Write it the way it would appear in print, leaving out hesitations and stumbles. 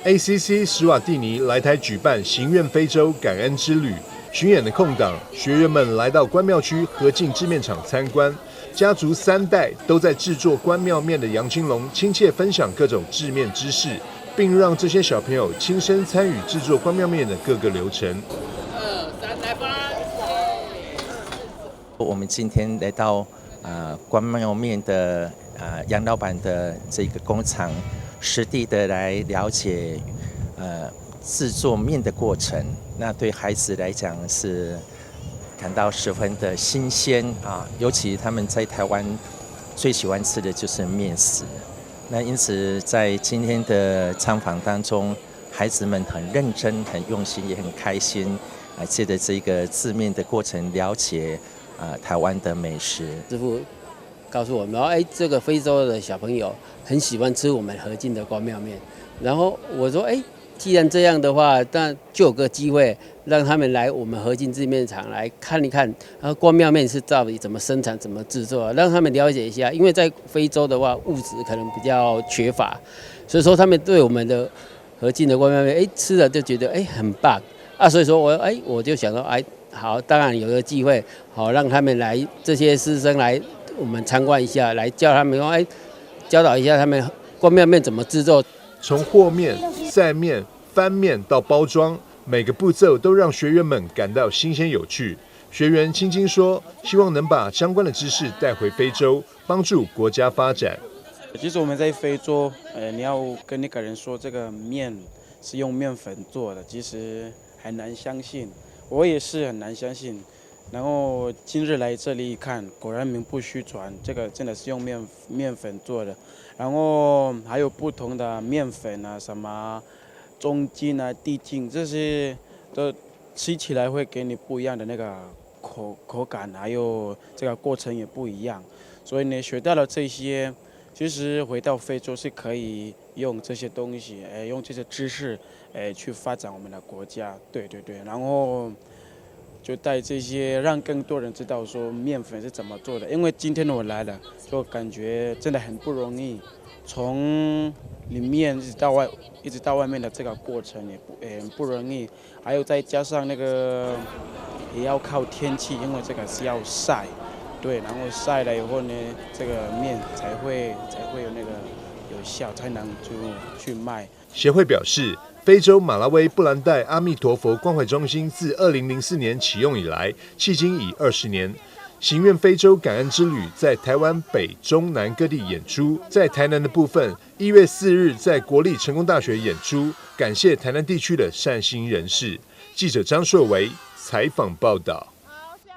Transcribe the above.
ACC 史瓦蒂尼来台举办行愿非洲感恩之旅，巡演的空档，学员们来到关庙区和进制面厂参观。家族3代都在制作关庙面的杨金龙亲切分享各种制面知识，并让这些小朋友亲身参与制作关庙面的各个流程。来吧！我们今天来到关庙面的杨老板的这个工厂，实地的来了解制作面的过程。那对孩子来讲是感到十分的新鲜啊，尤其他们在台湾最喜欢吃的就是面食。那因此在今天的参访当中，孩子们很认真、很用心，也很开心，借着这个制面的过程了解台湾的美食。师傅告诉我们，这个非洲的小朋友很喜欢吃我们河津的关庙面。然后我说，既然这样的话，那就有个机会让他们来我们河津制面厂来看一看，关庙面是到底怎么生产、怎么制作，让他们了解一下。因为在非洲的话，物质可能比较缺乏，所以说他们对我们的河津的关庙面，吃了就觉得很棒啊。所以说我就想到，好，当然有个机会，好让他们来这些师生来我们参观一下，来教他们说，教导一下他们关庙面怎么制作。从和面、晒面、翻面到包装，每个步骤都让学员们感到新鲜有趣。学员青青说，希望能把相关的知识带回非洲，帮助国家发展。其实我们在非洲，你要跟那个人说这个面是用面粉做的，其实很难相信，我也是很难相信。然后今日来这里一看，果然名不虚传，这个真的是用面粉做的。然后还有不同的面粉啊，什么中筋啊、地筋，这些都吃起来会给你不一样的那个口感，还有这个过程也不一样。所以呢，学到了这些，其实回到非洲是可以用这些东西，用这些知识，去发展我们的国家。对，然后就带这些，让更多人知道说面粉是怎么做的。因为今天我来了，就感觉真的很不容易，从里面一直到外面的这个过程也很不容易，还有再加上那个也要靠天气，因为这个是要晒，对，然后晒了以后呢，这个面才会有那个有效，才能就去卖。协会表示，非洲马拉维布兰代阿弥陀佛关怀中心自2004年启用以来，迄今已20年。行愿非洲感恩之旅在台湾北、中、南各地演出，在台南的部分，1月4日在国立成功大学演出，感谢台南地区的善心人士。记者张硕维采访报道。